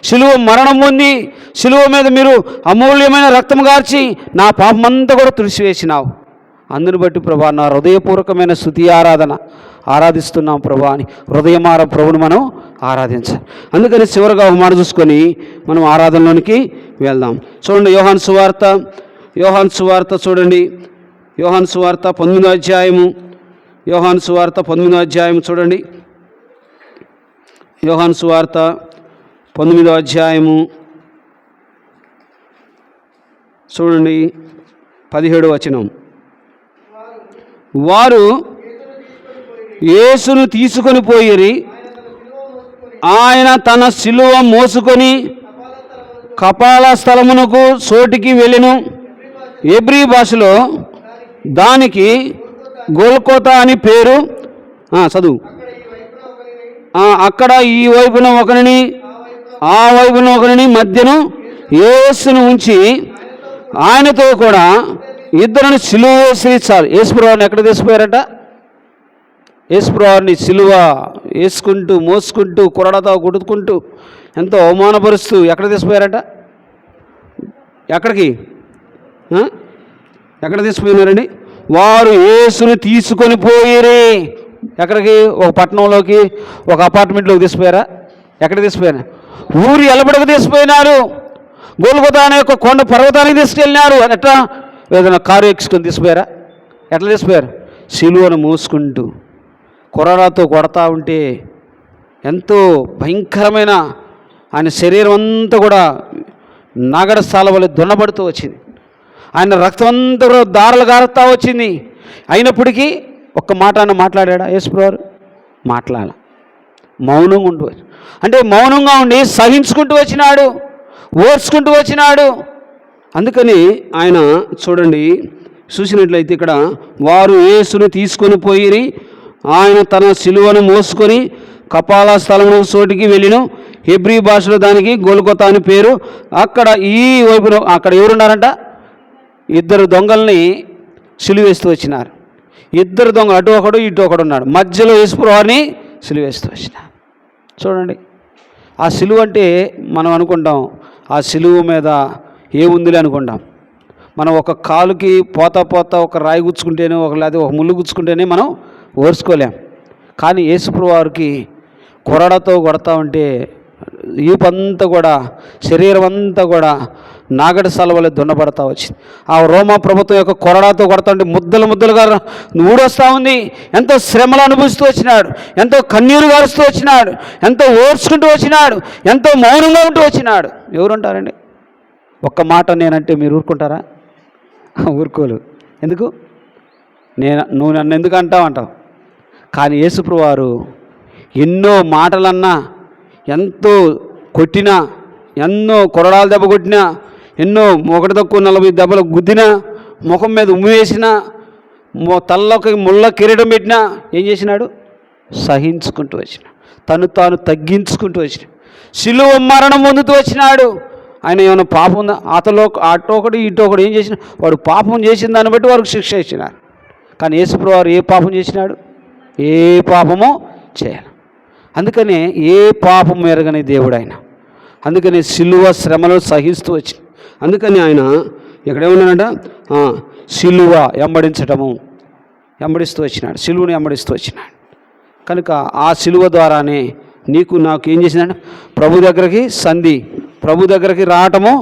సిలువ మరణం పొంది సిలువ మీద మీరు అమూల్యమైన రక్తం గార్చి నా పాపమంతా కూడా తుడిచివేసినావు. అందుని బట్టి ప్రభా నా హృదయపూర్వకమైన స్తుతి ఆరాధిస్తున్నాం ప్రభా అని హృదయమార ప్రభుని మనం ఆరాధించాలి. అందుకని చివరిగా ఒక మాట చూసుకొని మనం ఆరాధనలోనికి వెళ్దాం. చూడండి, యోహాను సువార్త చూడండి. యోహాను సువార్త 19వ అధ్యాయము. యోహాను సువార్త 19వ అధ్యాయము చూడండి. యోహాను సువార్త 19వ అధ్యాయము చూడండి 17వ వచనం. వారు యేసును తీసుకొని పోయిరి. ఆయన తన సిలువ మోసుకొని కపాల స్థలమునకు చోటికి వెళ్ళెను. హెబ్రీ భాషలో దానికి గోల్గోతా అని పేరు. చదువు. అక్కడ ఈ వైపున ఒకరిని ఆ వైపున ఒకరిని మధ్యను యేసును ఉంచి ఆయనతో కూడా ఇద్దరిని సిలువ వేసి చాలు. యేసుప్రభువుని ఎక్కడ తీసుకుపోయారట? యేసుప్రభువుని సిలువ వేసుకుంటూ మోసుకుంటూ కొరడతో కొట్టుకుంటూ ఎంతో అవమానపరుస్తూ ఎక్కడ తీసుకుపోయారట? ఎక్కడికి? ఎక్కడ తీసుకుపోయినారండి? వారు యేసుని తీసుకొని పోయిరే. ఎక్కడికి? ఒక పట్టణంలోకి, ఒక అపార్ట్మెంట్లోకి తీసుకుపోయారా? ఎక్కడ తీసుకుపోయారు? ఊరి ఎలబడకు తీసుకుపోయినారు. గొల్గొతా అనే ఒక కొండ పర్వతానికి తీసుకెళ్ళినారు. ఎట్లా? ఏదైనా కారు ఎక్కించుకొని తీసుకుపోయారా? ఎట్లా తీసుకుపోయారు? సిలువను మోసుకుంటూ కొరడాతో కొడతా ఉంటే ఎంతో భయంకరమైన ఆయన శరీరం అంతా కూడా నాగడ స్థాల వల్ల దున్నబడుతూ వచ్చింది. ఆయన రక్తం అంతా కూడా దారలు గారుతూ వచ్చింది. అయినప్పటికీ ఒక్క మాట ఆయన మాట్లాడా? యేసుప్రభువు మాట్లాడాల. మౌనంగా ఉంటూ వచ్చి, అంటే మౌనంగా ఉండి సహించుకుంటూ వచ్చినాడు, ఓర్చుకుంటూ వచ్చినాడు. అందుకని ఆయన చూడండి, చూసినట్లయితే ఇక్కడ వారు యేసును తీసుకొని పోయి ఆయన తన సిలువను మోసుకొని కపాల స్థలము చోటికి వెళ్ళిను. హెబ్రీ భాషలో దానికి గొల్గొతా అని పేరు. అక్కడ ఈ వైపున అక్కడ ఎవరున్నారంట? ఇద్దరు దొంగల్ని సిలువేస్తూ వచ్చినారు. ఇద్దరు దొంగలు, అటు ఒకడు ఇటు ఒకడు ఉన్నాడు. మధ్యలో యేసుప్రభువుని సిలువేస్తూ వచ్చినారు. చూడండి, ఆ సిలువ అంటే మనం అనుకుంటాం ఆ సిలువ మీద ఏముందిలే అనుకుంటాం. మనం ఒక కాలుకి పోతా ఒక రాయి గుచ్చుకుంటేనే, లేదా ఒక ముళ్ళు గుచ్చుకుంటేనే మనం ఓర్చుకోలేం. కానీ యేసుప్రభువు వారికి కొరడతో కొడతా ఉంటే ఈపంతా కూడా, శరీరం అంతా కూడా నాగడి సలవలే దున్నపడతా వచ్చింది. ఆ రోమా ప్రభుత్వం యొక్క కొరడాతో కొడతా ఉంటే ముద్దలుగా ఊడొస్తూ ఉంది. ఎంతో శ్రమలు అనుభవిస్తూ వచ్చినాడు, ఎంతో కన్నీరు గారుస్తూ వచ్చినాడు, ఎంతో ఓర్చుకుంటూ వచ్చినాడు, ఎంతో మౌనంగా ఉంటూ వచ్చినాడు. ఎవరుంటారండి? ఒక్క మాట నేనంటే మీరు ఊరుకుంటారా? ఊరుకోలు. ఎందుకు? నువ్వు నన్ను ఎందుకు అంటావు. కానీ యేసుప్రభువు వారు ఎన్నో మాటలన్నా, ఎంతో కొట్టినా, ఎన్నో కొరడాలు దెబ్బ కొట్టినా, ఎన్నో 1 దెబ్బలు గుద్దినా, ముఖం మీద ఉమ్మి వేసినా, తల్లోకి ముళ్ళ కిరీటం పెట్టినా ఏం చేసినాడు? సహించుకుంటూ వచ్చిన, తను తాను తగ్గించుకుంటూ వచ్చిన, సిలువ మరణం పొందుతూ వచ్చినాడు. ఆయన ఏమైనా పాపం ఉందా? అటొకటి ఇటొకటి ఏం చేసిన వాడు పాపం చేసిన దాన్ని బట్టి వారికి శిక్ష ఇచ్చినాడు. కానీ యేసుప్రభువు వారు ఏ పాపం చేసినాడు? ఏ పాపము చేయాలి. అందుకనే ఏ పాపం ఎరగని దేవుడు ఆయన. అందుకని సిలువ శ్రమలు సహిస్తూ వచ్చింది. అందుకని ఆయన ఎక్కడేమన్నాడంట? సిలువ ఎంబడిస్తూ వచ్చినాడు, సిలువను ఎంబడిస్తూ వచ్చినాడు. కనుక ఆ సిలువ ద్వారానే నీకు నాకు ఏం చేసిందంటే ప్రభు దగ్గరికి ప్రభు దగ్గరికి రావటము,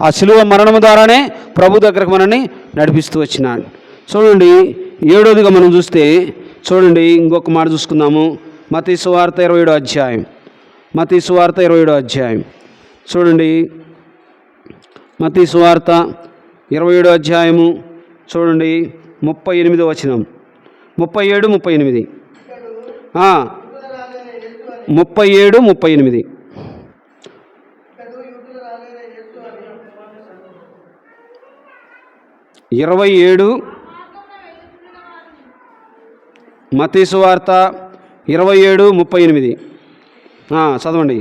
ఆ సిలువ మరణము ద్వారానే ప్రభు దగ్గరకు మనల్ని నడిపిస్తూ వచ్చినాడు. చూడండి, 7వదిగా మనం చూస్తే చూడండి, ఇంకొక మాట చూసుకుందాము. మత్తయి సువార్త 27వ అధ్యాయం. మత్తయి సువార్త 27వ అధ్యాయం చూడండి. మత్తయి సువార్త 27వ అధ్యాయము చూడండి, 38వ వచనం. 37, 38. 37, 38. మత్తయి సువార్త 27, 38. చదవండి.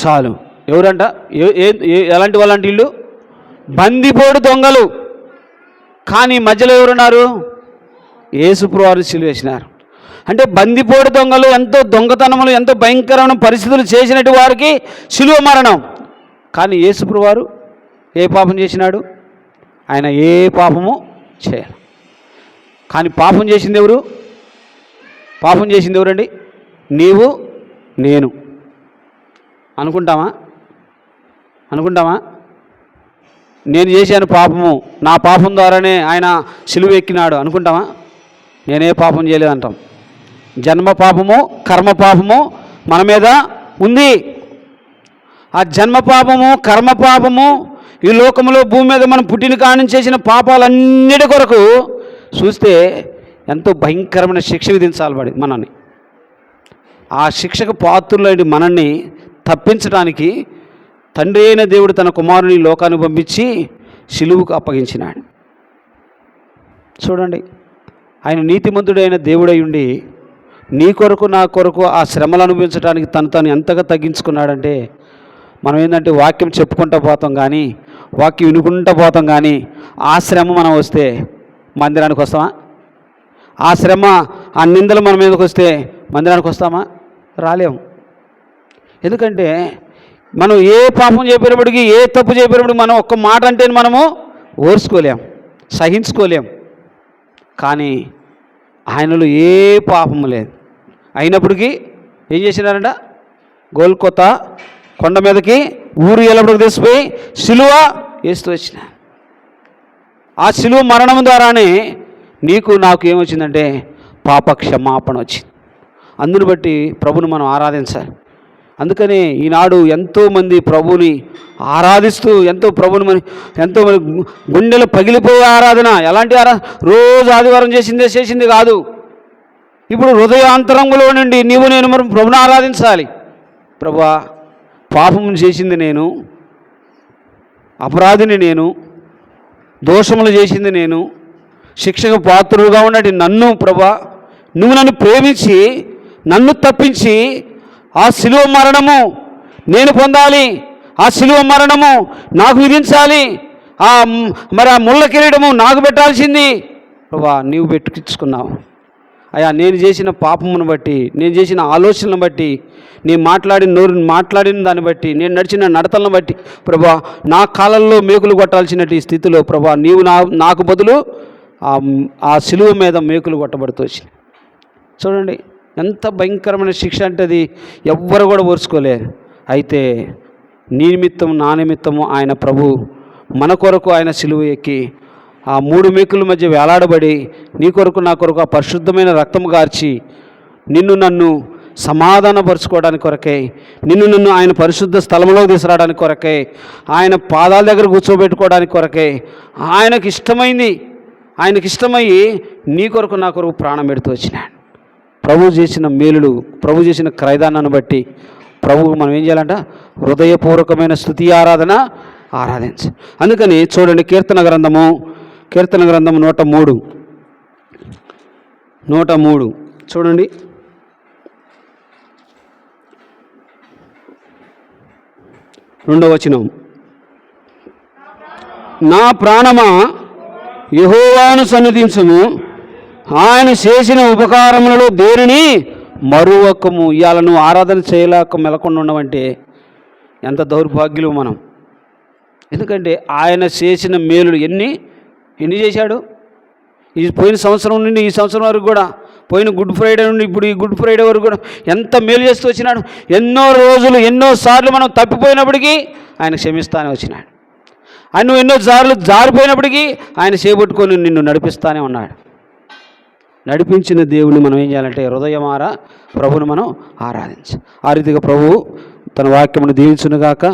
చాలు. ఎవరంట? ఎలాంటి వాళ్ళంటే వీళ్ళు బందిపోడు దొంగలు. కానీ మధ్యలో ఎవరున్నారు? యేసుప్రభువు వారు సిలువేసినారు. అంటే బందిపోడు దొంగలు ఎంతో దొంగతనములు, ఎంతో భయంకరమైన పరిస్థితులు చేసినట్టు వారికి సిలువ మరణం. కానీ యేసుప్రభువు వారు ఏ పాపం చేసినాడు? ఆయన ఏ పాపము చేయాలి. కానీ పాపం చేసింది ఎవరు? పాపం చేసింది ఎవరండి? నీవు నేను. అనుకుంటామా? నేను చేశాను పాపము, నా పాపం ద్వారానే ఆయన సిలువ ఎక్కినాడు అనుకుంటామా? నేనే పాపం చేయలేదంటాం. జన్మ పాపము, కర్మ పాపము మన మీద ఉంది. ఆ జన్మ పాపము, కర్మ పాపము, ఈ లోకంలో భూమి మీద మనం పుట్టిన కారణం చేసిన పాపాలన్నిటి కొరకు చూస్తే ఎంతో భయంకరమైన శిక్ష విధించాలి మనల్ని. ఆ శిక్షకు పాత్రులైన మనల్ని తప్పించడానికి తండ్రి అయిన దేవుడు తన కుమారుని లోకాన్ని పంపించి సిలువుకు అప్పగించినాడు. చూడండి, ఆయన నీతిమంతుడైన దేవుడై ఉండి నీ కొరకు నా కొరకు ఆ శ్రమలు అనుభవించడానికి తను ఎంతగా తగ్గించుకున్నాడంటే, మనం ఏంటంటే వాక్యం చెప్పుకుంటూ పోతాం కానీ, వాక్యం వినుకుంటూ పోతాం కానీ, ఆ శ్రమ మనం వస్తే మందిరానికి వస్తామా? ఆ శ్రమ, ఆ నిందలు మన మీదకి వస్తే మందిరానికి వస్తామా? రాలేము. ఎందుకంటే మనం ఏ పాపం చెప్పినప్పటికీ, ఏ తప్పు చెప్పినప్పటికీ మనం ఒక్క మాట అంటే మనము ఓర్చుకోలేం, సహించుకోలేం. కానీ ఆయనలో ఏ పాపము లేదు. అయినప్పటికీ ఏం చేసినారంట? గోల్కొతా కొండ మీదకి ఊరు ఎల్లప్పుడు తీసిపోయి సిలువ వేస్తూ వచ్చిన. ఆ సిలువ మరణం ద్వారానే నీకు నాకు ఏమొచ్చిందంటే పాప క్షమాపణ వచ్చింది. అందుని బట్టి ప్రభుని మనం ఆరాధించాలి. అందుకని ఈనాడు ఎంతోమంది ప్రభుని ఆరాధిస్తూ ఎంతోమంది గుండెలు పగిలిపోయే ఆరాధన. ఎలాంటి రోజు ఆదివారం చేసింది కాదు. ఇప్పుడు హృదయాంతరంలో నుండి నేను మరి ప్రభుని ఆరాధించాలి. ప్రభువా, పాపం చేసింది నేను, అపరాధిని నేను, దోషములు చేసింది నేను, శిక్షకు పాత్రుడుగా ఉన్నట్టు నన్ను ప్రభువా నువ్వు నన్ను ప్రేమించి నన్ను తప్పించి ఆ శిలువ మరణము నేను పొందాలి, ఆ శిలువ మరణము నాకు విధించాలి, ఆ ముళ్ళ కిరీటము నాకు పెట్టాల్సింది ప్రభువా నీవు పెట్టుకించుకున్నావు. అయ్యా, నేను చేసిన పాపమును బట్టి, నేను చేసిన ఆలోచనలను బట్టి, నేను మాట్లాడిన దాన్ని బట్టి, నేను నడిచిన నడతలను బట్టి ప్రభువా నా కాలంలో మేకులు కొట్టాల్సినట్టు ఈ స్థితిలో ప్రభువా నీవు నాకు బదులు ఆ శిలువ మీద మేకులు కొట్టబడుతూ వచ్చినాయి. చూడండి ఎంత భయంకరమైన శిక్ష అంటే అది ఎవ్వరు కూడా ఓర్చుకోలేరు. అయితే నీ నిమిత్తం నా నిమిత్తము ఆయన ప్రభు మన కొరకు ఆయన శిలువ ఎక్కి ఆ 3 మేకుల మధ్య వేలాడబడి నీ కొరకు నా కొరకు ఆ పరిశుద్ధమైన రక్తము గార్చి నన్ను సమాధానపరుచుకోవడానికి కొరకే, నన్ను ఆయన పరిశుద్ధ స్థలంలోకి తీసుకురావడానికి కొరకే, ఆయన పాదాల దగ్గర కూర్చోబెట్టుకోవడానికి కొరకే ఆయనకి ఇష్టమయ్యి నీ కొరకు నా కొరకు ప్రాణం పెడుతూ వచ్చినాడు. ప్రభు చేసిన మేలులు, ప్రభు చేసిన క్రయదానాన్ని బట్టి ప్రభువు మనం ఏం చేయాలంట? హృదయపూర్వకమైన స్తుతి ఆరాధించ. అందుకని చూడండి, కీర్తన గ్రంథము 103 చూడండి. రెండవ వచనం, నా ప్రాణమా యెహోవాను సన్నిధించుము, ఆయన చేసిన ఉపకారములలో దేనిని మరువకము. ఇవాళ నువ్వు ఆరాధన చేయలేక మెలకుండా ఉండవంటే ఎంత దౌర్భాగ్యులు మనం. ఎందుకంటే ఆయన చేసిన మేలులు ఎన్ని చేశాడు. ఈ పోయిన సంవత్సరం నుండి ఈ సంవత్సరం వరకు కూడా, పోయిన గుడ్ ఫ్రైడే నుండి ఇప్పుడు ఈ గుడ్ ఫ్రైడే వరకు కూడా ఎంత మేలు చేస్తూ వచ్చినాడు. ఎన్నో రోజులు ఎన్నోసార్లు మనం తప్పిపోయినప్పటికీ ఆయన క్షమిస్తానే వచ్చినాడు. ఆయన నువ్వు ఎన్నోసార్లు జారిపోయినప్పటికీ ఆయన చేపట్టుకొని నిన్ను నడిపిస్తానే ఉన్నాడు. నడిపించిన దేవుని మనం ఏం చేయాలంటే హృదయమారా ప్రభువును మనం ఆరాధించాలి. ఆ రీతిగా ప్రభువు తన వాక్యమును దీవించునుగాక.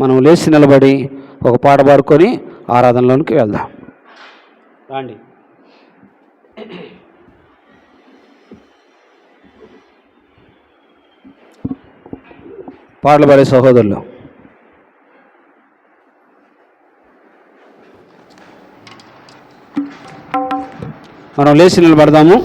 మనం లేచి నిలబడి ఒక పాట పాడుకొని ఆరాధనలోనికి వెళ్దాం. రండి. పాటలు పాడే సహోదరులు, మనం లేచి నిలబడదాము.